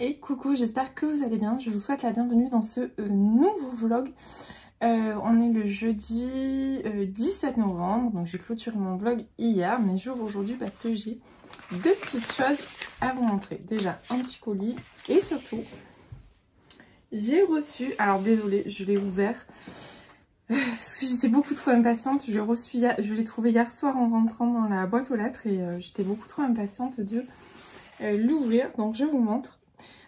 Et coucou, j'espère que vous allez bien. Je vous souhaite la bienvenue dans ce nouveau vlog. On est le jeudi 17 novembre, donc j'ai clôturé mon vlog hier, mais j'ouvre aujourd'hui parce que j'ai deux petites choses à vous montrer. Déjà un petit colis et surtout j'ai reçu, alors désolée, je l'ai ouvert parce que j'étais beaucoup trop impatiente. Je l'ai trouvé hier soir en rentrant dans la boîte aux lettres et j'étais beaucoup trop impatiente de l'ouvrir, donc je vous montre.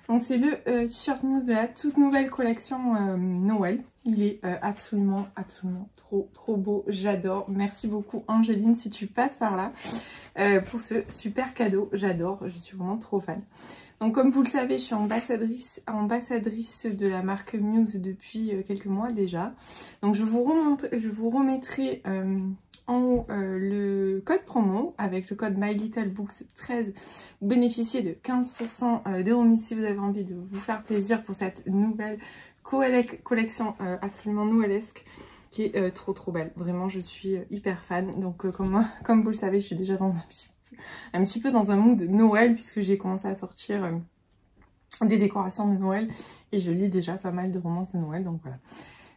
Donc c'est le t-shirt mousse de la toute nouvelle collection Noël. Il est absolument trop beau, j'adore. Merci beaucoup Angéline si tu passes par là pour ce super cadeau, j'adore, je suis vraiment trop fan. Donc comme vous le savez, je suis ambassadrice de la marque Muse depuis quelques mois déjà. Donc je vous remettrai en haut le code promo avec le code MyLittleBooks13. Vous bénéficiez de 15% de remise si vous avez envie de vous faire plaisir pour cette nouvelle collection absolument noëlesque qui est trop belle. Vraiment, je suis hyper fan. Donc comme vous le savez, je suis déjà dans un petit peu dans un mood Noël puisque j'ai commencé à sortir des décorations de Noël et je lis déjà pas mal de romances de Noël. Donc voilà.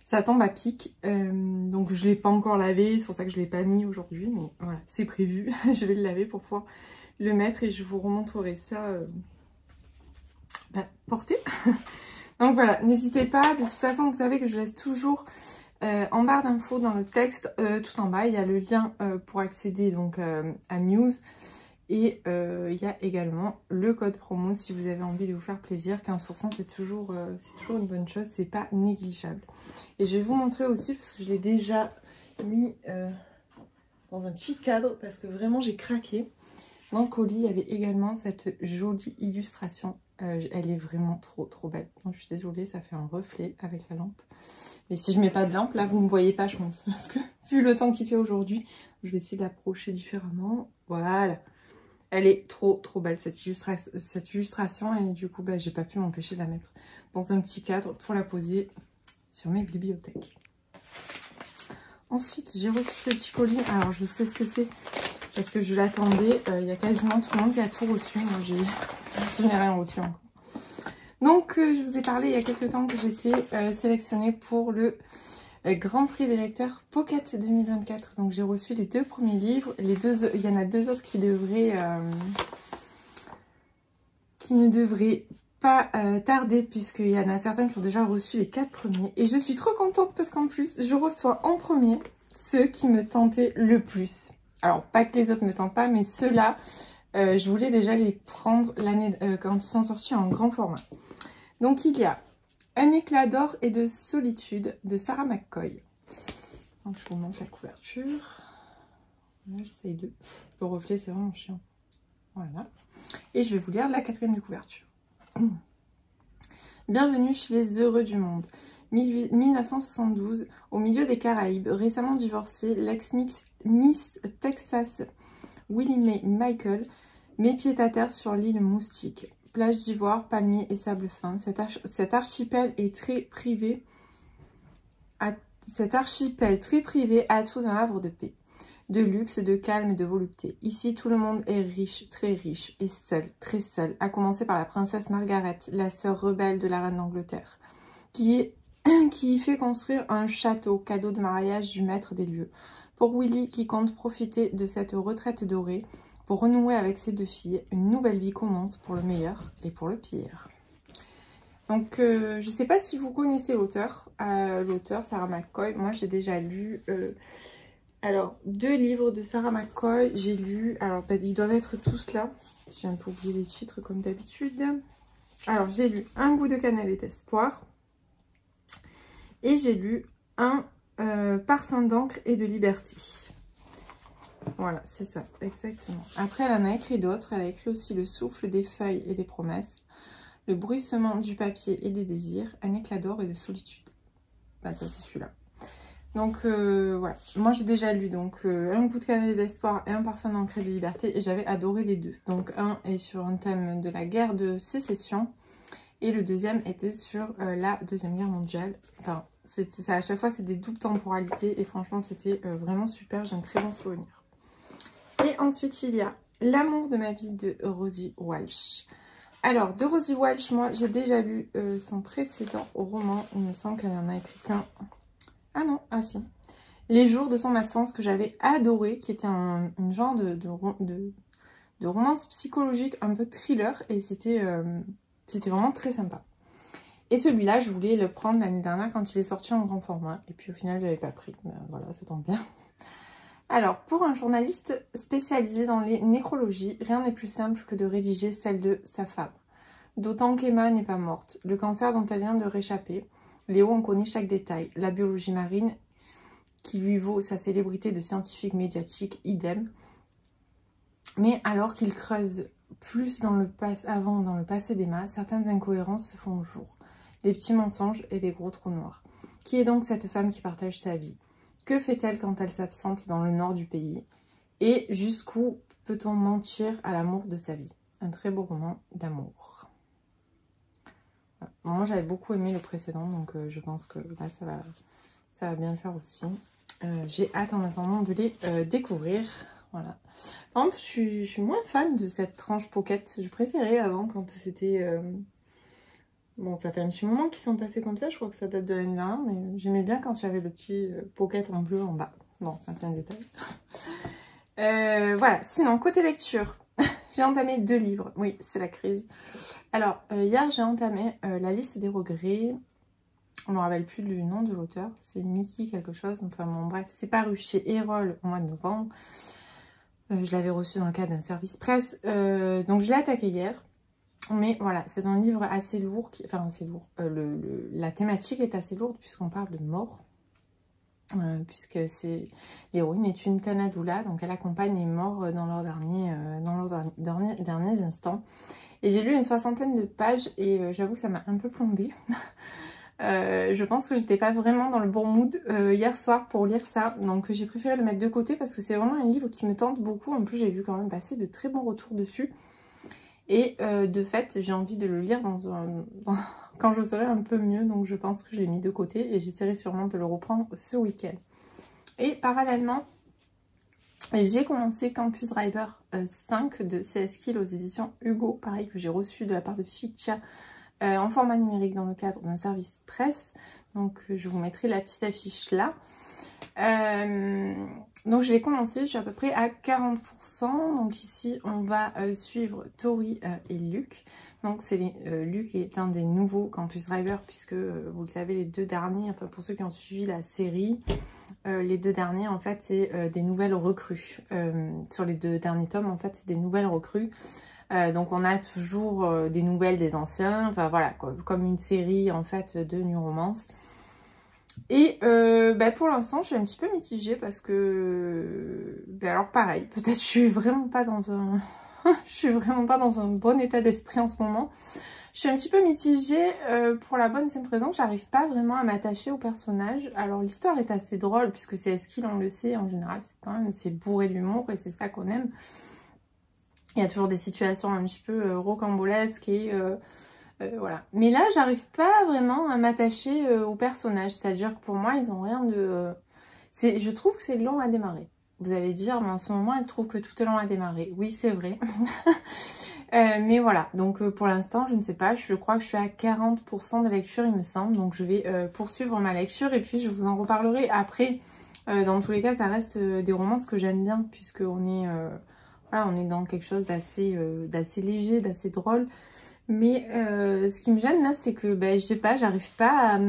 Ça tombe à pic, donc je ne l'ai pas encore lavé, c'est pour ça que je ne l'ai pas mis aujourd'hui, mais voilà, c'est prévu. Je vais le laver pour pouvoir le mettre et je vous remontrerai ça porté. Donc voilà, n'hésitez pas, de toute façon vous savez que je laisse toujours en barre d'infos dans le texte, tout en bas, il y a le lien pour accéder donc à Muse. Et il y a également le code promo si vous avez envie de vous faire plaisir. 15% c'est toujours une bonne chose, c'est pas négligeable. Et je vais vous montrer aussi parce que je l'ai déjà mis dans un petit cadre parce que vraiment j'ai craqué. Dans le colis il y avait également cette jolie illustration. Elle est vraiment trop belle. Donc je suis désolée, ça fait un reflet avec la lampe. Mais si je mets pas de lampe, là vous me voyez pas je pense. Parce que vu le temps qu'il fait aujourd'hui, je vais essayer de l'approcher différemment. Voilà. Elle est trop belle cette illustration et du coup j'ai pas pu m'empêcher de la mettre dans un petit cadre pour la poser sur mes bibliothèques. Ensuite j'ai reçu ce petit colis, alors je sais ce que c'est parce que je l'attendais, il y a quasiment tout le monde qui a tout reçu, moi je n'ai rien reçu encore. Donc je vous ai parlé il y a quelques temps que j'étais sélectionnée pour le Grand Prix des lecteurs Pocket 2024. Donc j'ai reçu les deux premiers livres. Il y en a deux autres qui ne devraient pas tarder puisqu'il y en a certains qui ont déjà reçu les 4 premiers. Et je suis trop contente parce qu'en plus je reçois en premier ceux qui me tentaient le plus. Alors pas que les autres ne me tentent pas, mais ceux-là, je voulais déjà les prendre l'année quand ils sont sortis en grand format. Donc il y a Un éclat d'or et de solitude de Sarah McCoy. Donc, je vous montre la couverture. Là, j'essaye de... Le reflet, c'est vraiment chiant. Voilà. Et je vais vous lire la 4e de couverture. Bienvenue chez les heureux du monde. 1972, au milieu des Caraïbes, récemment divorcée, l'ex-Miss Texas Willie Mae Michael met pied à terre sur l'île Moustique. Plage d'ivoire, palmiers et sable fin. Cet archipel très privé a tout d'un havre de paix, de luxe, de calme et de volupté. Ici, tout le monde est riche, très riche, et seul, très seul, à commencer par la princesse Margaret, la sœur rebelle de la reine d'Angleterre, qui y fait construire un château, cadeau de mariage du maître des lieux. Pour Willie, qui compte profiter de cette retraite dorée, pour renouer avec ses deux filles, une nouvelle vie commence pour le meilleur et pour le pire. Donc, je ne sais pas si vous connaissez l'auteur. L'auteur, Sarah McCoy. Moi, j'ai déjà lu... alors, 2 livres de Sarah McCoy. J'ai lu... Alors, ils doivent être tous là. J'ai un peu oublié les titres comme d'habitude. Alors, j'ai lu Un bout de cannelle et d'espoir. Et j'ai lu Un parfum d'encre et de liberté. Voilà, c'est ça, exactement. Après, elle en a écrit d'autres. Elle a écrit aussi Le souffle des feuilles et des promesses, Le bruissement du papier et des désirs, Un éclat d'or et de solitude. Bah, ça, c'est celui-là. Donc, voilà. Moi, j'ai déjà lu donc Un bout de cannelle d'espoir et Un parfum d'encre et de liberté. Et j'avais adoré les deux. Donc, un est sur un thème de la guerre de sécession. Et le deuxième était sur la Deuxième Guerre mondiale. Enfin, ça, à chaque fois, c'est des doubles temporalités. Et franchement, c'était vraiment super. J'ai un très bon souvenir. Et ensuite, il y a L'amour de ma vie de Rosie Walsh. Alors, de Rosie Walsh, moi, j'ai déjà lu son précédent roman. Il me semble qu'elle en a écrit qu'un. Ah non, ah si. Les jours de son absence, que j'avais adoré, qui était une genre de romance psychologique, un peu thriller. Et c'était vraiment très sympa. Et celui-là, je voulais le prendre l'année dernière quand il est sorti en grand format. Et puis au final, je n'avais pas pris. Mais voilà, ça tombe bien. Alors, pour un journaliste spécialisé dans les nécrologies, rien n'est plus simple que de rédiger celle de sa femme. D'autant qu'Emma n'est pas morte. Le cancer dont elle vient de réchapper. Léo en connaît chaque détail. La biologie marine, qui lui vaut sa célébrité de scientifique médiatique, idem. Mais alors qu'il creuse plus dans le passé d'Emma, certaines incohérences se font jour. Des petits mensonges et des gros trous noirs. Qui est donc cette femme qui partage sa vie? Que fait-elle quand elle s'absente dans le nord du pays? Et jusqu'où peut-on mentir à l'amour de sa vie? Un très beau roman d'amour. Voilà. Moi, j'avais beaucoup aimé le précédent, donc je pense que là, ça va bien le faire aussi. J'ai hâte en attendant de les découvrir. Voilà. Par contre, je suis moins fan de cette tranche pocket. Je préférais avant quand c'était... Bon, ça fait un petit moment qu'ils sont passés comme ça, je crois que ça date de l'année dernière, mais j'aimais bien quand j'avais le petit pocket en bleu en bas. Bon, c'est un détail. Voilà, sinon, côté lecture, j'ai entamé 2 livres. Oui, c'est la crise. Alors, hier, j'ai entamé La liste des regrets. On ne me rappelle plus du nom de l'auteur, c'est Mickey quelque chose. Enfin bon, bref, c'est paru chez Erol au mois de novembre. Je l'avais reçu dans le cadre d'un service presse. Donc, je l'ai attaqué hier. Mais voilà, c'est un livre assez lourd, enfin assez lourd, la thématique est assez lourde puisqu'on parle de mort, puisque l'héroïne est une Tanadoula, donc elle accompagne les morts dans leurs derniers instants. Et j'ai lu une 60aine de pages et j'avoue que ça m'a un peu plombée. Je pense que j'étais pas vraiment dans le bon mood hier soir pour lire ça, donc j'ai préféré le mettre de côté parce que c'est vraiment un livre qui me tente beaucoup. En plus, j'ai vu quand même passer de très bons retours dessus. Et de fait, j'ai envie de le lire quand je serai un peu mieux. Donc je pense que je l'ai mis de côté et j'essaierai sûrement de le reprendre ce week-end. Et parallèlement, j'ai commencé Campus Driver 5 de CS Kill aux éditions Hugo. Pareil, que j'ai reçu de la part de Ficha en format numérique dans le cadre d'un service presse. Donc je vous mettrai la petite affiche là. Donc je l'ai commencé, je suis à peu près à 40%. Donc ici on va suivre Tori et Luc. Donc Luc est un des nouveaux Campus Driver puisque vous le savez, les 2 derniers, enfin pour ceux qui ont suivi la série, les 2 derniers en fait c'est des nouvelles recrues. Sur les 2 derniers tomes en fait c'est des nouvelles recrues. Donc on a toujours des nouvelles des anciens, enfin voilà, comme une série en fait de New Romance. Et pour l'instant je suis un petit peu mitigée parce que alors pareil, peut-être je suis vraiment pas dans un je suis vraiment pas dans un bon état d'esprit en ce moment. Je suis un petit peu mitigée pour la bonne et simple raison que j'arrive pas vraiment à m'attacher au personnage. Alors l'histoire est assez drôle puisque c'est Esquil, on le sait, en général c'est bourré d'humour et c'est ça qu'on aime. Il y a toujours des situations un petit peu rocambolesques et voilà. Mais là, j'arrive pas vraiment à m'attacher aux personnages. C'est-à-dire que pour moi, ils ont rien de... Je trouve que c'est long à démarrer. Vous allez dire, mais en ce moment, elle trouve que tout est long à démarrer. Oui, c'est vrai. Mais voilà. Donc, pour l'instant, je ne sais pas. Je crois que je suis à 40% de lecture, il me semble. Donc, je vais poursuivre ma lecture. Et puis, je vous en reparlerai après. Dans tous les cas, ça reste des romances que j'aime bien. Puisqu'on est, voilà, on est dans quelque chose d'assez léger, d'assez drôle. Mais ce qui me gêne là, c'est que je sais pas, j'arrive pas à...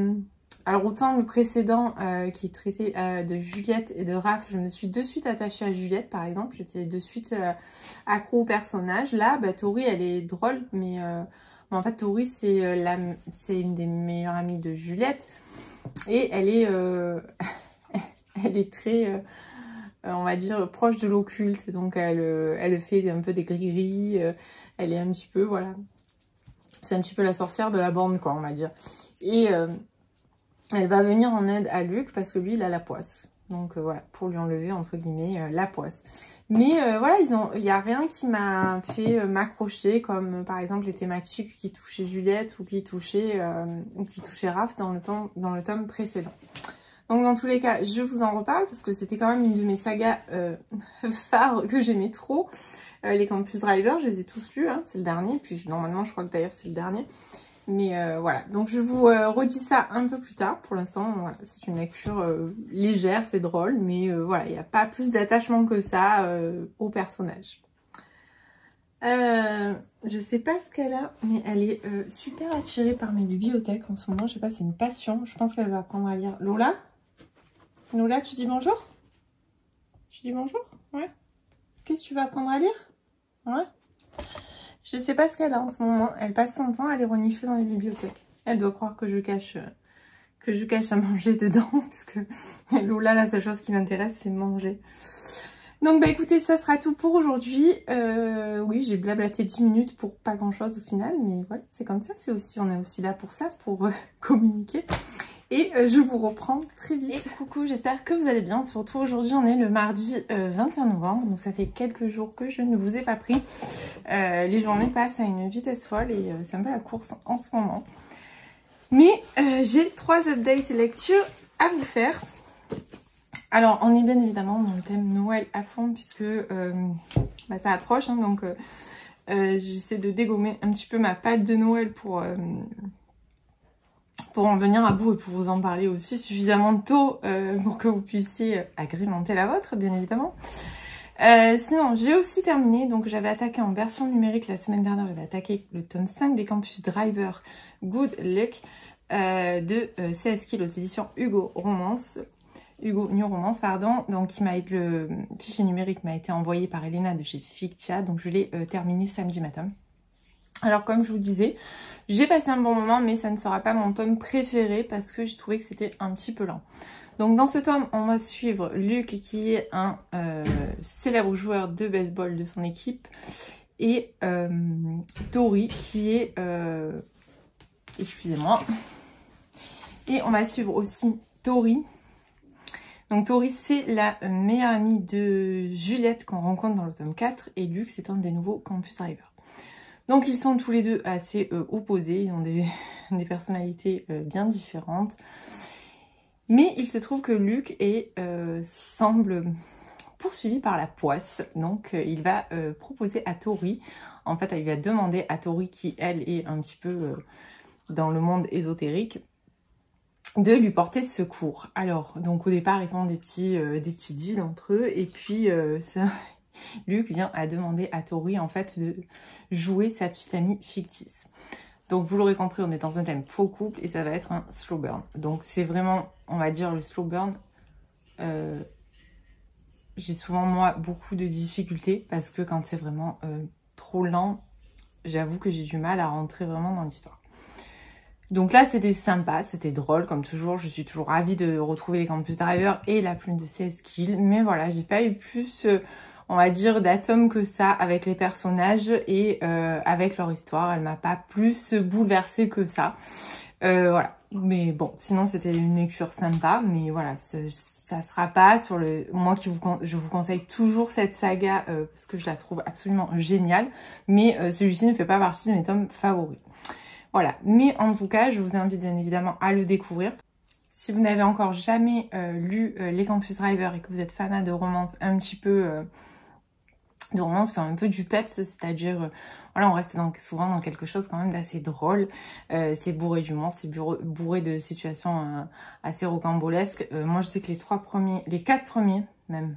Alors autant le précédent qui traitait de Juliette et de Raph, je me suis de suite attachée à Juliette par exemple, j'étais de suite accro au personnage. Là, Tori elle est drôle, mais en fait Tori c'est une des meilleures amies de Juliette et elle est, elle est très... on va dire proche de l'occulte, donc elle fait un peu des gris-gris, elle est un petit peu, voilà... C'est un petit peu la sorcière de la bande, quoi, on va dire. Et elle va venir en aide à Luc parce que lui, il a la poisse. Donc voilà, pour lui enlever, entre guillemets, la poisse. Mais voilà, il n'y a rien qui m'a fait m'accrocher, comme par exemple les thématiques qui touchaient Juliette ou qui touchaient Raph dans le tome précédent. Donc dans tous les cas, je vous en reparle parce que c'était quand même une de mes sagas phares que j'aimais trop. Les Campus Driver, je les ai tous lus, hein, c'est le dernier. Puis normalement, je crois que d'ailleurs, c'est le dernier. Mais voilà, donc je vous redis ça un peu plus tard. Pour l'instant, voilà, c'est une lecture légère, c'est drôle. Mais voilà, il n'y a pas plus d'attachement que ça au personnage. Je sais pas ce qu'elle a, mais elle est super attirée par mes bibliothèques en ce moment. Je sais pas, c'est une passion. Je pense qu'elle va apprendre à lire. Lola? Lola, tu dis bonjour? Tu dis bonjour? Ouais. Qu'est-ce que tu vas apprendre à lire? Ouais. Je sais pas ce qu'elle a en ce moment. Elle passe son temps à les renifler dans les bibliothèques. Elle doit croire que je cache à manger dedans. Parce que Lola, la seule chose qui m'intéresse, c'est manger. Donc bah écoutez, ça sera tout pour aujourd'hui. Oui, j'ai blablaté 10 minutes pour pas grand chose au final, mais voilà, c'est comme ça, on est aussi là pour ça, pour communiquer. Et je vous reprends très vite. Et coucou, j'espère que vous allez bien. Surtout aujourd'hui, on est le mardi 21 novembre, donc ça fait quelques jours que je ne vous ai pas pris. Les journées passent à une vitesse folle et c'est un peu la course en ce moment. Mais j'ai 3 updates lecture à vous faire. Alors, on est bien évidemment dans le thème Noël à fond puisque bah, ça approche. Hein, donc, j'essaie de dégommer un petit peu ma pâte de Noël pour en venir à bout et pour vous en parler aussi suffisamment tôt pour que vous puissiez agrémenter la vôtre, bien évidemment. Sinon, j'ai aussi terminé. Donc, j'avais attaqué en version numérique la semaine dernière. J'avais attaqué le tome 5 des Campus Driver Good Luck de CS Kill aux éditions Hugo New Romance, pardon. Donc le fichier numérique m'a été envoyé par Elena de chez Fictia, donc je l'ai terminé samedi matin. Alors comme je vous disais, j'ai passé un bon moment, mais ça ne sera pas mon tome préféré parce que j'ai trouvé que c'était un petit peu lent. Donc dans ce tome, on va suivre Luke qui est un célèbre joueur de baseball de son équipe et Tori qui est... excusez-moi. Et on va suivre aussi Tori. Donc Tori, c'est la meilleure amie de Juliette qu'on rencontre dans le tome 4 et Luke, c'est un des nouveaux Campus Driver. Donc ils sont tous les deux assez opposés, ils ont des personnalités bien différentes. Mais il se trouve que Luke semble poursuivi par la poisse. Donc il va proposer à Tori, en fait il va demander à Tori qui elle est un petit peu dans le monde ésotérique, de lui porter secours. Alors, donc au départ, ils font des petits deals entre eux, et puis Luke vient à demander à Tori, en fait, de jouer sa petite amie fictice. Donc, vous l'aurez compris, on est dans un thème faux couple, et ça va être un slow burn. Donc, c'est vraiment, on va dire, le slow burn. J'ai souvent, moi, beaucoup de difficultés, parce que quand c'est vraiment trop lent, j'avoue que j'ai du mal à rentrer vraiment dans l'histoire. Donc là, c'était sympa, c'était drôle, comme toujours. Je suis toujours ravie de retrouver les Campus Driver et la plume de CS Kill. Mais voilà, j'ai pas eu plus, on va dire, d'atomes que ça avec les personnages et avec leur histoire. Elle m'a pas plus bouleversée que ça. Voilà. Mais bon, sinon, c'était une lecture sympa. Mais voilà, ça sera pas sur le... Moi, je vous conseille toujours cette saga parce que je la trouve absolument géniale. Mais celui-ci ne fait pas partie de mes tomes favoris. Voilà, mais en tout cas, je vous invite bien évidemment à le découvrir. Si vous n'avez encore jamais lu les Campus Driver et que vous êtes fanat de romance un petit peu... de romance qui ont un peu du peps, c'est-à-dire... voilà, on reste souvent dans quelque chose quand même d'assez drôle. C'est bourré d'humour, c'est bourré de situations assez rocambolesques. Moi, je sais que les 4 premiers même...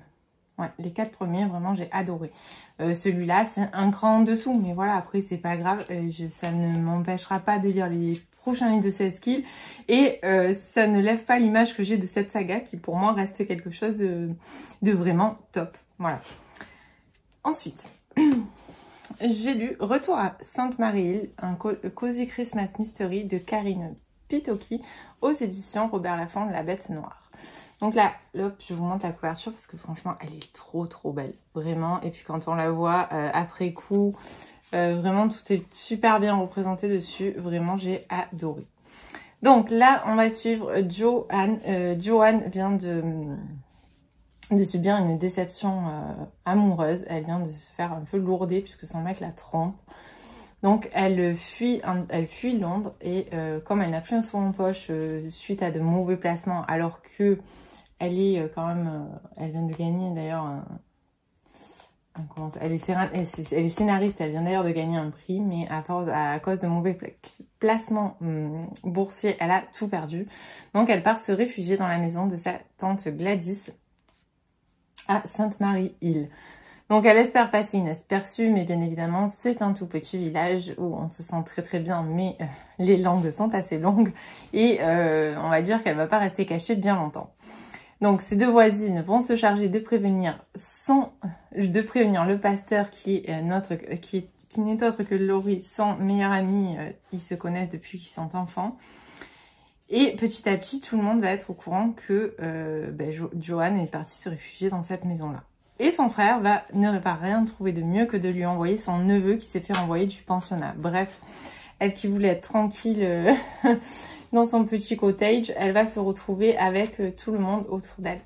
Ouais, les 4 premiers, vraiment, j'ai adoré. Celui-là, c'est un cran en dessous, mais voilà, après, c'est pas grave. Ça ne m'empêchera pas de lire les prochains livres de CS Kill. Et ça ne lève pas l'image que j'ai de cette saga, qui pour moi reste quelque chose de vraiment top. Voilà. Ensuite, j'ai lu Retour à Sainte-Marie-Île, un Cozy Christmas Mystery de Karine Pitoki aux éditions Robert Laffont, La Bête Noire. Donc là, hop, je vous montre la couverture parce que franchement, elle est trop belle, vraiment. Et puis quand on la voit après coup, vraiment tout est super bien représenté dessus. Vraiment, j'ai adoré. Donc là, on va suivre Joanne. Joanne vient de subir une déception amoureuse. Elle vient de se faire un peu lourder puisque son mec la trompe. Donc elle fuit Londres et comme elle n'a plus un sou en poche suite à de mauvais placements alors que elle est quand même, elle vient de gagner d'ailleurs Elle est scénariste, elle vient d'ailleurs de gagner un prix, mais à cause de mauvais placements boursiers, elle a tout perdu. Donc elle part se réfugier dans la maison de sa tante Gladys à Sainte-Marie-Île. Donc elle espère passer inaperçue, mais bien évidemment c'est un tout petit village où on se sent très très bien, mais les langues sont assez longues et on va dire qu'elle va pas rester cachée bien longtemps. Donc ces deux voisines vont se charger de prévenir le pasteur qui n'est autre que Laurie, son meilleur ami. Ils se connaissent depuis qu'ils sont enfants. Et petit à petit, tout le monde va être au courant que Joanne est partie se réfugier dans cette maison-là. Et son frère n'aurait pas rien trouvé de mieux que de lui envoyer son neveu qui s'est fait renvoyer du pensionnat. Bref, elle qui voulait être tranquille dans son petit cottage, elle va se retrouver avec tout le monde autour d'elle.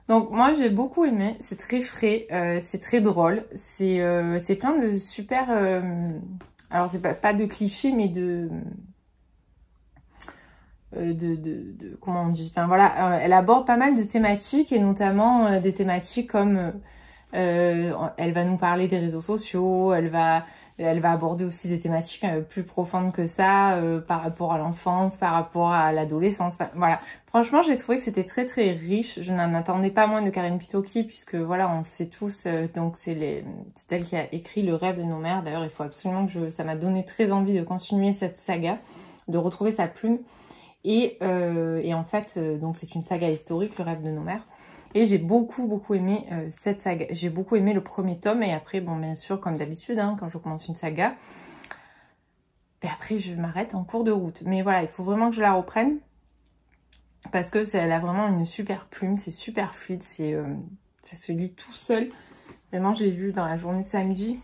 Donc moi j'ai beaucoup aimé, c'est très frais, c'est très drôle, c'est plein de super... alors c'est pas de clichés, mais comment on dit, enfin voilà, elle aborde pas mal de thématiques et notamment des thématiques comme elle va nous parler des réseaux sociaux, elle va aborder aussi des thématiques plus profondes que ça, par rapport à l'enfance, par rapport à l'adolescence. Enfin, voilà. Franchement, j'ai trouvé que c'était très très riche. Je n'en attendais pas moins de Karine Pitocchi, puisque voilà, on sait tous, donc c'est elle qui a écrit Le rêve de nos mères. D'ailleurs, il faut absolument que ça m'a donné très envie de continuer cette saga, de retrouver sa plume. Et en fait, donc c'est une saga historique, Le rêve de nos mères. Et j'ai beaucoup aimé cette saga. J'ai beaucoup aimé le premier tome et après, bon bien sûr, comme d'habitude, hein, quand je commence une saga, ben après je m'arrête en cours de route. Mais voilà, il faut vraiment que je la reprenne parce que elle a vraiment une super plume, c'est super fluide, ça se lit tout seul. Vraiment, je l'ai lu dans la journée de samedi.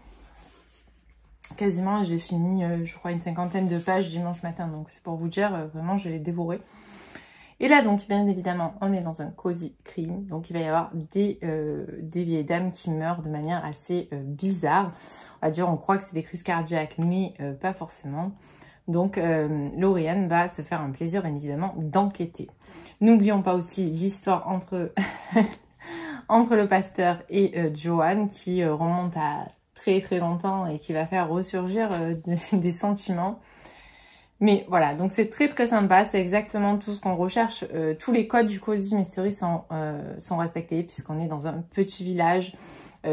Quasiment, j'ai fini, je crois, une 50aine de pages dimanche matin. Donc c'est pour vous dire, vraiment, je l'ai dévoré. Et là, donc, bien évidemment, on est dans un cozy crime. Donc, il va y avoir des vieilles dames qui meurent de manière assez bizarre. On va dire, on croit que c'est des crises cardiaques, mais pas forcément. Donc, Lauriane va se faire un plaisir, bien évidemment, d'enquêter. N'oublions pas aussi l'histoire entre, entre le pasteur et Joanne, qui remonte à très très longtemps et qui va faire ressurgir des sentiments. Mais voilà, donc c'est très très sympa, c'est exactement tout ce qu'on recherche. Tous les codes du Cozy Mystery sont respectés puisqu'on est dans un petit village.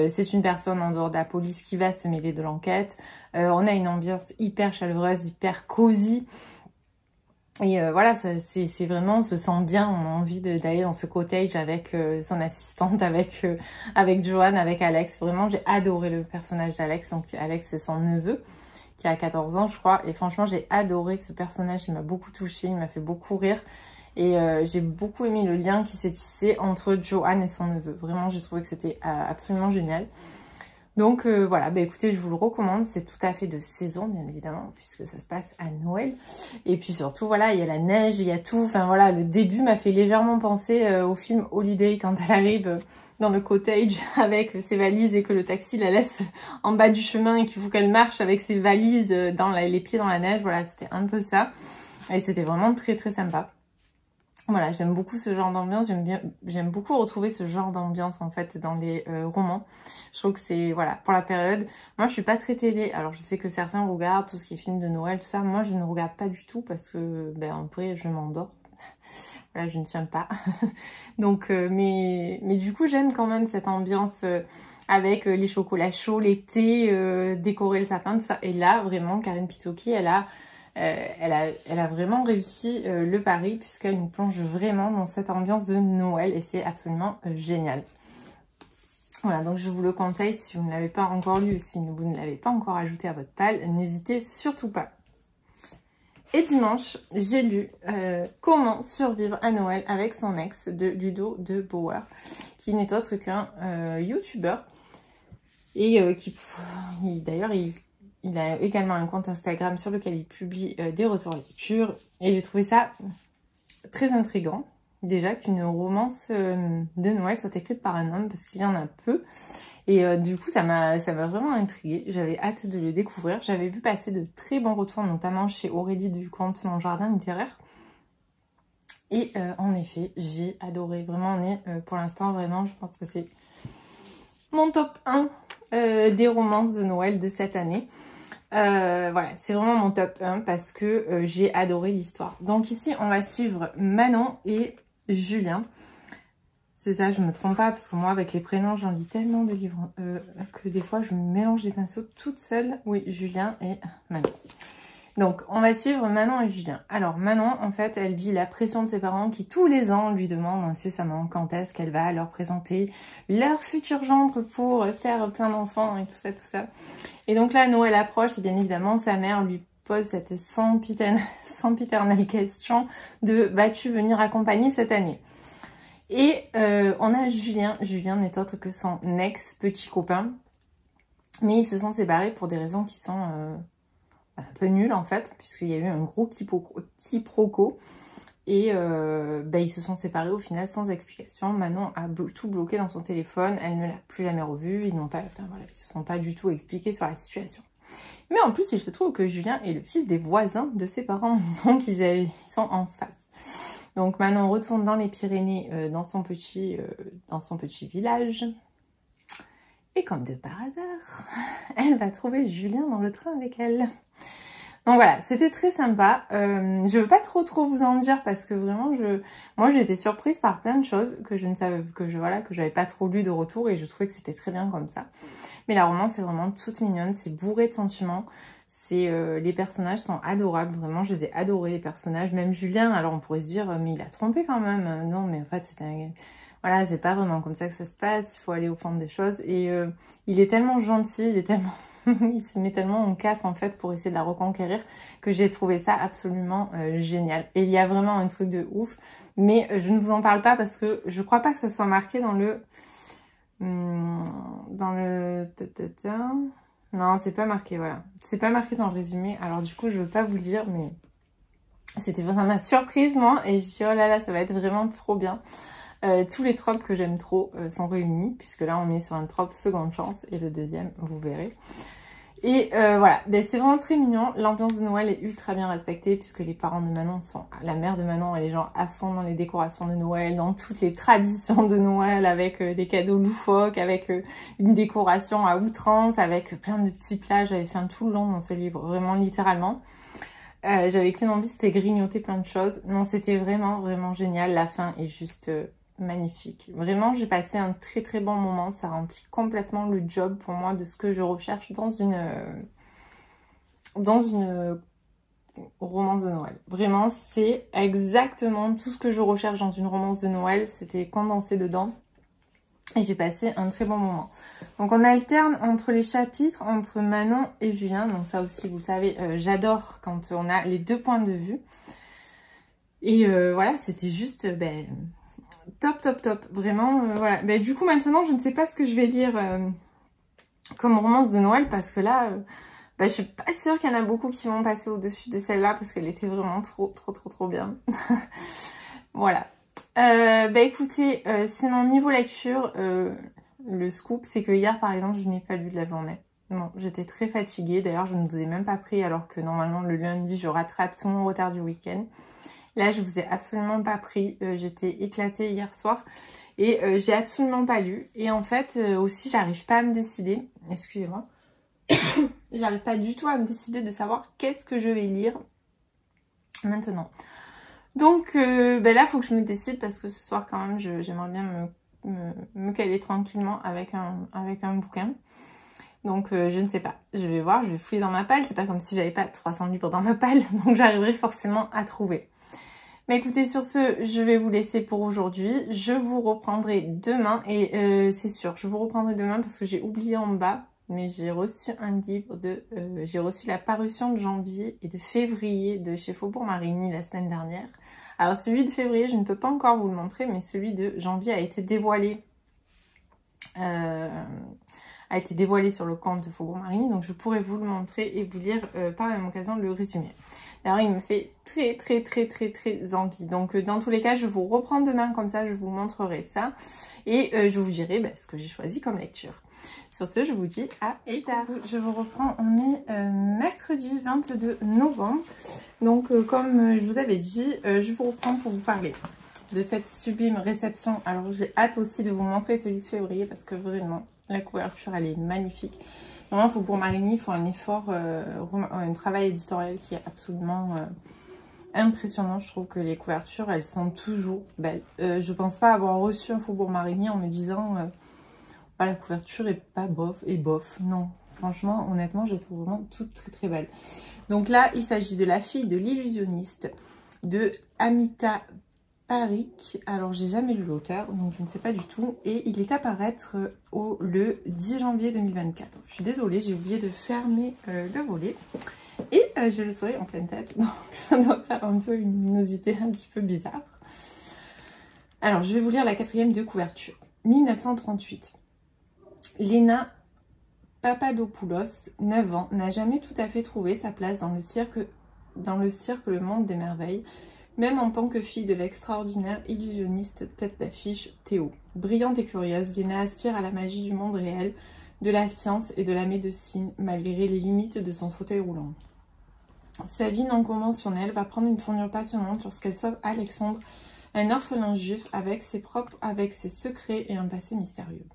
C'est une personne en dehors de la police qui va se mêler de l'enquête. On a une ambiance hyper chaleureuse, hyper cosy. Et voilà, c'est vraiment, on se sent bien, on a envie d'aller dans ce cottage avec son assistante, avec Joanne, avec Alex. Vraiment, j'ai adoré le personnage d'Alex. Donc Alex, c'est son neveu qui a 14 ans, je crois. Et franchement, j'ai adoré ce personnage. Il m'a beaucoup touchée, il m'a fait beaucoup rire. Et j'ai beaucoup aimé le lien qui s'est tissé entre Joanne et son neveu. Vraiment, j'ai trouvé que c'était absolument génial. Donc voilà, bah écoutez, je vous le recommande. C'est tout à fait de saison, bien évidemment, puisque ça se passe à Noël. Et puis surtout, voilà, il y a la neige, il y a tout. Enfin voilà, le début m'a fait légèrement penser au film Holiday quand elle arrive dans le cottage avec ses valises et que le taxi la laisse en bas du chemin et qu'il faut qu'elle marche avec ses valises les pieds dans la neige. Voilà, c'était un peu ça. Et c'était vraiment très très sympa. Voilà, j'aime beaucoup ce genre d'ambiance. J'aime beaucoup retrouver ce genre d'ambiance en fait dans les romans. Je trouve que c'est, voilà, pour la période. Moi, je suis pas très télé. Alors, je sais que certains regardent tout ce qui est film de Noël, tout ça. Moi, je ne regarde pas du tout parce que, ben, en vrai, je m'endors. Voilà, je ne tiens pas. Donc, mais du coup, j'aime quand même cette ambiance avec les chocolats chauds, l'été, décorer le sapin, tout ça. Et là, vraiment, Karine Pitocchi, elle a vraiment réussi le pari puisqu'elle nous plonge vraiment dans cette ambiance de Noël et c'est absolument génial. Voilà, donc je vous le conseille si vous ne l'avez pas encore lu ou si vous ne l'avez pas encore ajouté à votre palle, n'hésitez surtout pas. Et dimanche, j'ai lu Comment survivre à Noël avec son ex de Ludo de Bauer, qui n'est autre qu'un youtubeur et qui, d'ailleurs, il a également un compte Instagram sur lequel il publie des retours lecture et j'ai trouvé ça très intriguant. Déjà qu'une romance de Noël soit écrite par un homme parce qu'il y en a peu. Et du coup, ça m'a vraiment intriguée. J'avais hâte de le découvrir. J'avais vu passer de très bons retours, notamment chez Aurélie du compte Mon Jardin Littéraire. Et en effet, j'ai adoré. Vraiment, on est pour l'instant, vraiment, je pense que c'est mon top 1 des romances de Noël de cette année. Voilà, c'est vraiment mon top 1 parce que j'ai adoré l'histoire. Donc ici, on va suivre Manon et Julien. C'est ça, je me trompe pas parce que moi, avec les prénoms, j'en lis tellement de livres que des fois, je me mélange les pinceaux toute seule. Oui, Julien et Manon. Donc, on va suivre Manon et Julien. Alors, Manon, en fait, elle vit la pression de ses parents qui, tous les ans, lui demandent incessamment quand est-ce qu'elle va leur présenter leur futur gendre pour faire plein d'enfants et tout ça, tout ça. Et donc là, Noël approche et bien évidemment, sa mère lui pose cette sempiternelle question de « vas-tu venir accompagner cette année ?» Et on a Julien. Julien n'est autre que son ex-petit copain. Mais ils se sont séparés pour des raisons qui sont un peu nulles en fait. Puisqu'il y a eu un gros quiproquo. Et ils se sont séparés au final sans explication. Manon a tout bloqué dans son téléphone. Elle ne l'a plus jamais revu. Ils se sont pas du tout expliqués sur la situation. Mais en plus, il se trouve que Julien est le fils des voisins de ses parents. Donc ils sont en face. Donc Manon retourne dans les Pyrénées, dans son petit village. Et comme de par hasard, elle va trouver Julien dans le train avec elle. Donc voilà, c'était très sympa. Je veux pas trop vous en dire parce que vraiment, moi j'ai été surprise par plein de choses que je ne savais, que j'avais pas trop lu de retour et je trouvais que c'était très bien comme ça. Mais la romance est vraiment toute mignonne, c'est bourré de sentiments. Les personnages sont adorables, vraiment, je les ai adorés les personnages. Même Julien, alors on pourrait se dire, mais il a trompé quand même. Non, mais en fait, voilà, c'est pas vraiment comme ça que ça se passe, il faut aller au fond des choses. Et il est tellement gentil, il se met tellement en quatre en fait pour essayer de la reconquérir que j'ai trouvé ça absolument génial. Et il y a vraiment un truc de ouf, mais je ne vous en parle pas parce que je crois pas que ça soit marqué dans le... Non, c'est pas marqué, voilà. C'est pas marqué dans le résumé, alors du coup, je veux pas vous le dire, mais ça m'a surprise, moi, et je dis, oh là là, ça va être vraiment trop bien. Tous les tropes que j'aime trop sont réunis, puisque là, on est sur un trope seconde chance, et le deuxième, vous verrez. Et voilà, c'est vraiment très mignon. L'ambiance de Noël est ultra bien respectée, puisque les parents de Manon sont... La mère de Manon, elle est genre à fond dans les décorations de Noël, dans toutes les traditions de Noël, avec des cadeaux loufoques, avec une décoration à outrance, avec plein de petits plats. J'avais fait un tout le long dans ce livre, vraiment littéralement. J'avais qu'une envie, c'était grignoter plein de choses. Non, c'était vraiment, vraiment génial. La fin est juste... magnifique. Vraiment, j'ai passé un très très bon moment. Ça remplit complètement le job pour moi de ce que je recherche dans une romance de Noël. Vraiment, c'est exactement tout ce que je recherche dans une romance de Noël. C'était condensé dedans. Et j'ai passé un très bon moment. Donc on alterne entre les chapitres, entre Manon et Julien. Donc ça aussi, vous savez, j'adore quand on a les deux points de vue. Et voilà, c'était juste... top, top, top. Vraiment, voilà. Du coup, maintenant, je ne sais pas ce que je vais lire comme romance de Noël parce que là, je suis pas sûre qu'il y en a beaucoup qui vont passer au-dessus de celle-là parce qu'elle était vraiment trop bien. Voilà. Écoutez, sinon, niveau lecture, le scoop, c'est que hier, par exemple, je n'ai pas lu de la journée. Bon, j'étais très fatiguée. D'ailleurs, je ne vous ai même pas pris alors que normalement, le lundi, je rattrape tout mon retard du week-end. Là, je vous ai absolument pas pris. J'étais éclatée hier soir et j'ai absolument pas lu. Et en fait, aussi, j'arrive pas à me décider. Excusez-moi. J'arrive pas du tout à me décider de savoir qu'est-ce que je vais lire maintenant. Donc là, il faut que je me décide parce que ce soir, quand même, j'aimerais bien me caler tranquillement avec un bouquin. Donc, je ne sais pas. Je vais voir, je vais fouiller dans ma palle. C'est pas comme si j'avais pas 300 livres dans ma palle. Donc, j'arriverai forcément à trouver. Mais écoutez, sur ce, je vais vous laisser pour aujourd'hui. Je vous reprendrai demain et c'est sûr, je vous reprendrai demain parce que j'ai oublié en bas, mais j'ai reçu un livre j'ai reçu la parution de janvier et de février de chez Faubourg Marigny la semaine dernière. Alors celui de février, je ne peux pas encore vous le montrer, mais celui de janvier a été dévoilé. Sur le compte de Faubourg Marigny, donc je pourrais vous le montrer et vous lire par la même occasion le résumé. D'ailleurs, il me fait très envie. Donc, dans tous les cas, je vous reprends demain, comme ça, je vous montrerai ça. Et je vous dirai ce que j'ai choisi comme lecture. Sur ce, je vous dis à plus tard. Je vous reprends, on est mercredi 22 novembre. Donc, comme je vous avais dit, je vous reprends pour vous parler de cette sublime réception. Alors, j'ai hâte aussi de vous montrer celui de février parce que vraiment, La couverture, elle est magnifique. Vraiment, Faubourg Marigny, il faut un effort, un travail éditorial qui est absolument impressionnant. Je trouve que les couvertures, elles sont toujours belles. Je pense pas avoir reçu un Faubourg Marigny en me disant la couverture est pas bof et bof. Non, franchement, honnêtement, je les trouve vraiment toutes très très belles. Donc là, il s'agit de La fille de l'illusionniste de Amita Parikh. Alors, j'ai jamais lu l'auteur, donc je ne sais pas du tout. Et il est à paraître le 10 janvier 2024. Je suis désolée, j'ai oublié de fermer le volet. Et je le saurai en pleine tête, donc ça doit faire un peu une luminosité un petit peu bizarre. Alors, je vais vous lire la quatrième de couverture. 1938. Léna Papadopoulos, 9 ans, n'a jamais tout à fait trouvé sa place dans le cirque Le Monde des Merveilles, même en tant que fille de l'extraordinaire illusionniste tête d'affiche Théo. Brillante et curieuse, Léna aspire à la magie du monde réel, de la science et de la médecine, malgré les limites de son fauteuil roulant. Sa vie non conventionnelle va prendre une tournure passionnante lorsqu'elle sauve Alexandre, un orphelin juif avec ses secrets et un passé mystérieux.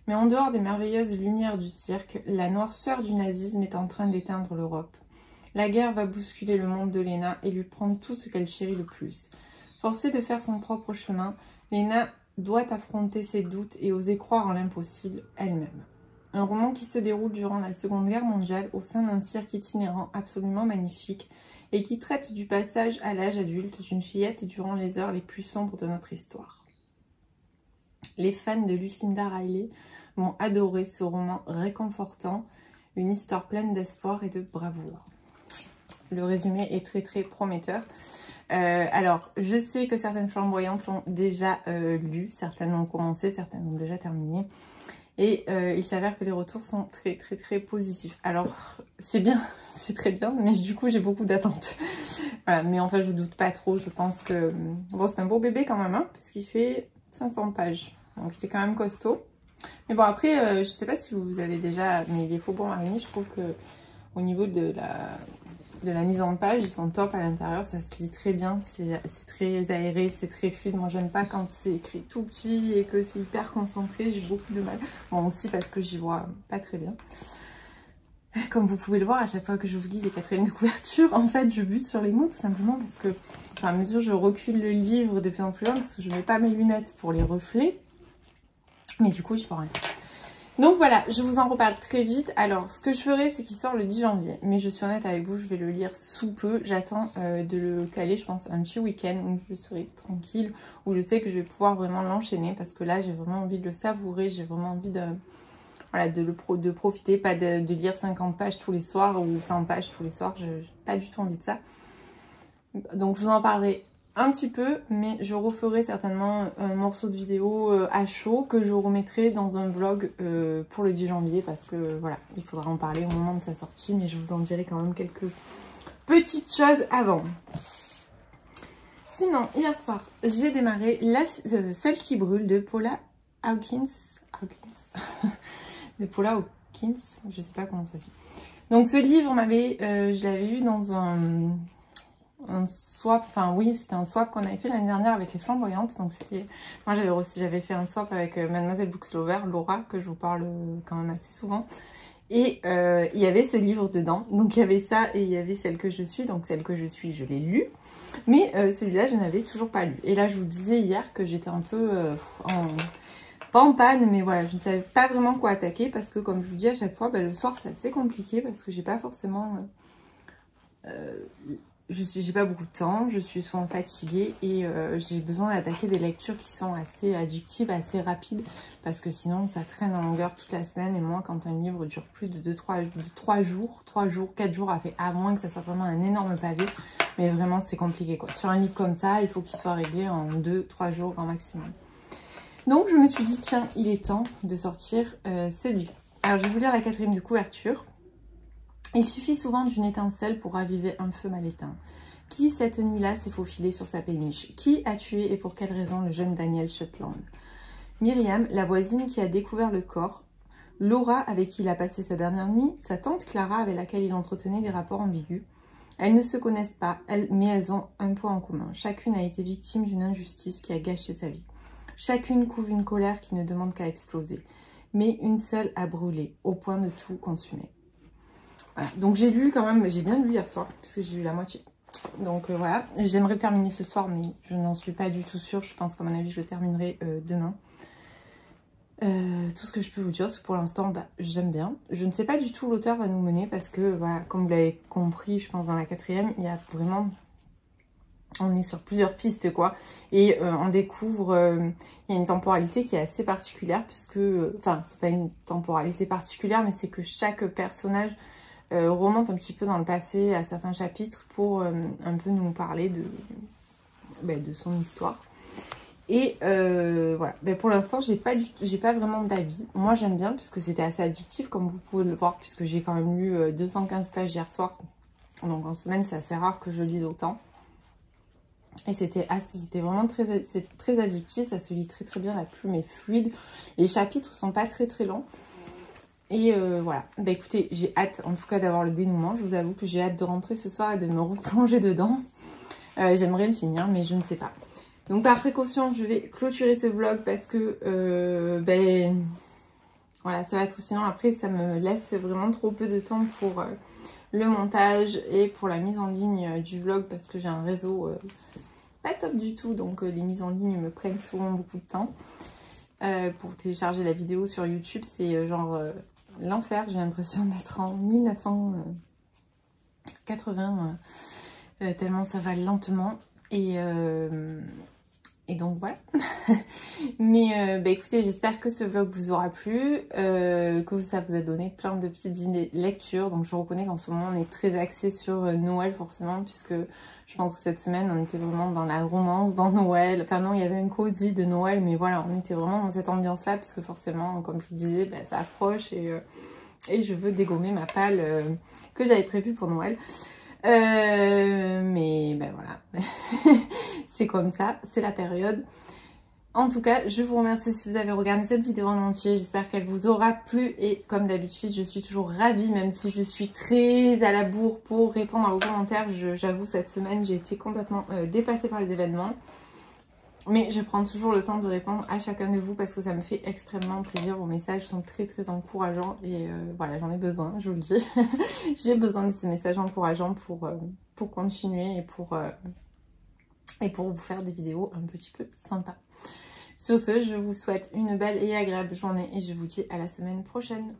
Mais en dehors des merveilleuses lumières du cirque, la noirceur du nazisme est en train d'éteindre l'Europe. La guerre va bousculer le monde de Léna et lui prendre tout ce qu'elle chérit le plus. Forcée de faire son propre chemin, Léna doit affronter ses doutes et oser croire en l'impossible elle-même. Un roman qui se déroule durant la Seconde Guerre mondiale au sein d'un cirque itinérant absolument magnifique et qui traite du passage à l'âge adulte d'une fillette durant les heures les plus sombres de notre histoire. Les fans de Lucinda Riley vont adorer ce roman réconfortant, une histoire pleine d'espoir et de bravoure. Le résumé est très très prometteur. Alors, je sais que certaines flamboyantes l'ont déjà lu, certaines ont commencé, certaines ont déjà terminé. Et il s'avère que les retours sont très très très positifs. Alors, c'est bien, c'est très bien, mais du coup j'ai beaucoup d'attentes. Voilà, mais enfin je doute pas trop, je pense que... Bon, c'est un beau bébé quand même, hein, puisqu'il fait 500 pages. Donc il est quand même costaud. Mais bon, après, je sais pas si vous avez déjà... Mais les Faubourg Marigny, je trouve que au niveau de la mise en page, ils sont top à l'intérieur, ça se lit très bien, c'est très aéré, c'est très fluide. Moi j'aime pas quand c'est écrit tout petit et que c'est hyper concentré, j'ai beaucoup de mal. Bon, aussi parce que j'y vois pas très bien. Comme vous pouvez le voir, à chaque fois que je vous lis les quatrièmes de couverture, en fait je bute sur les mots tout simplement parce que, enfin, à mesure je recule le livre de plus en plus loin parce que je mets pas mes lunettes pour les reflets, mais du coup j'y vois rien. Donc voilà, je vous en reparle très vite. Alors, ce que je ferai, c'est qu'il sort le 10 janvier. Mais je suis honnête avec vous, je vais le lire sous peu. J'attends de le caler, je pense, un petit week-end où je serai tranquille, où je sais que je vais pouvoir vraiment l'enchaîner. Parce que là, j'ai vraiment envie de le savourer, j'ai vraiment envie de, voilà, de profiter. Pas de lire 50 pages tous les soirs ou 100 pages tous les soirs. Je n'ai pas du tout envie de ça. Donc, je vous en parlerai un petit peu, mais je referai certainement un morceau de vidéo à chaud que je remettrai dans un vlog pour le 10 janvier parce que voilà, il faudra en parler au moment de sa sortie, mais je vous en dirai quand même quelques petites choses avant. Sinon, hier soir, j'ai démarré Celle qui brûle de Paula Hawkins. De Paula Hawkins, je sais pas comment ça se dit. Donc ce livre, je l'avais eu dans un swap, enfin oui, c'était un swap qu'on avait fait l'année dernière avec les flamboyantes. Donc c'était, moi j'avais fait un swap avec Mademoiselle Bookslover, Laura, que je vous parle quand même assez souvent. Et il y avait ce livre dedans, donc il y avait ça et il y avait Celle que je suis. Donc Celle que je suis, je l'ai lu, mais celui-là je n'avais toujours pas lu. Et là je vous disais hier que j'étais un peu pas en panne, mais voilà, je ne savais pas vraiment quoi attaquer parce que comme je vous dis à chaque fois, le soir c'est assez compliqué parce que j'ai pas forcément... j'ai pas beaucoup de temps, je suis souvent fatiguée et j'ai besoin d'attaquer des lectures qui sont assez addictives, assez rapides parce que sinon ça traîne en longueur toute la semaine. Et moi, quand un livre dure plus de 3 jours, 4 jours, à moins que ça soit vraiment un énorme pavé, mais vraiment c'est compliqué quoi. Sur un livre comme ça, il faut qu'il soit réglé en 2-3 jours grand maximum. Donc je me suis dit tiens, il est temps de sortir celui-là. Alors je vais vous lire la quatrième de couverture. Il suffit souvent d'une étincelle pour raviver un feu mal éteint. Qui cette nuit-là s'est faufilé sur sa péniche? Qui a tué et pour quelle raison le jeune Daniel Shetland? Myriam, la voisine qui a découvert le corps. Laura, avec qui il a passé sa dernière nuit. Sa tante Clara, avec laquelle il entretenait des rapports ambigus. Elles ne se connaissent pas, mais elles ont un point en commun. Chacune a été victime d'une injustice qui a gâché sa vie. Chacune couve une colère qui ne demande qu'à exploser. mais une seule a brûlé, au point de tout consumer. Voilà, donc j'ai lu quand même, j'ai bien lu hier soir, puisque j'ai lu la moitié. Donc voilà, j'aimerais le terminer ce soir, mais je n'en suis pas du tout sûre. Je pense qu'à mon avis, je le terminerai demain. Tout ce que je peux vous dire, c'est que pour l'instant, bah, j'aime bien. Je ne sais pas du tout où l'auteur va nous mener, parce que, voilà, comme vous l'avez compris, je pense dans la 4e, il y a vraiment... On est sur plusieurs pistes, quoi. Et on découvre... il y a une temporalité qui est assez particulière, puisque... Enfin, c'est pas une temporalité particulière, mais c'est que chaque personnage... remonte un petit peu dans le passé à certains chapitres pour un peu nous parler de son histoire. Et voilà, pour l'instant j'ai pas vraiment d'avis. Moi j'aime bien puisque c'était assez addictif comme vous pouvez le voir, puisque j'ai quand même lu 215 pages hier soir. Donc en semaine c'est assez rare que je lise autant. Et c'était vraiment très addictif, ça se lit très très bien, la plume est fluide. Les chapitres sont pas très très longs. Et voilà, bah écoutez, j'ai hâte en tout cas d'avoir le dénouement. Je vous avoue que j'ai hâte de rentrer ce soir et de me replonger dedans. J'aimerais le finir, mais je ne sais pas. Donc par précaution, je vais clôturer ce vlog parce que voilà, ça va être sinon après ça me laisse vraiment trop peu de temps pour le montage et pour la mise en ligne du vlog, parce que j'ai un réseau pas top du tout, donc les mises en ligne me prennent souvent beaucoup de temps. Pour télécharger la vidéo sur YouTube, c'est genre l'enfer. J'ai l'impression d'être en 1980, tellement ça va lentement. Et donc voilà. Mais écoutez, j'espère que ce vlog vous aura plu, que ça vous a donné plein de petites idées de lecture. Donc je reconnais qu'en ce moment on est très axé sur Noël forcément, puisque je pense que cette semaine on était vraiment dans la romance, dans Noël. Enfin non, il y avait un cosy de Noël, mais voilà, on était vraiment dans cette ambiance là, puisque forcément, comme je vous disais, ça approche et je veux dégommer ma palle que j'avais prévue pour Noël. Mais voilà, c'est comme ça, c'est la période. En tout cas, je vous remercie si vous avez regardé cette vidéo en entier. J'espère qu'elle vous aura plu. Et comme d'habitude, je suis toujours ravie, même si je suis très à la bourre pour répondre à vos commentaires. J'avoue, cette semaine, j'ai été complètement dépassée par les événements. Mais je prends toujours le temps de répondre à chacun de vous parce que ça me fait extrêmement plaisir. Vos messages sont très très encourageants et voilà, j'en ai besoin, je vous le dis. J'ai besoin de ces messages encourageants pour continuer et pour vous faire des vidéos un petit peu sympas. Sur ce, je vous souhaite une belle et agréable journée et je vous dis à la semaine prochaine.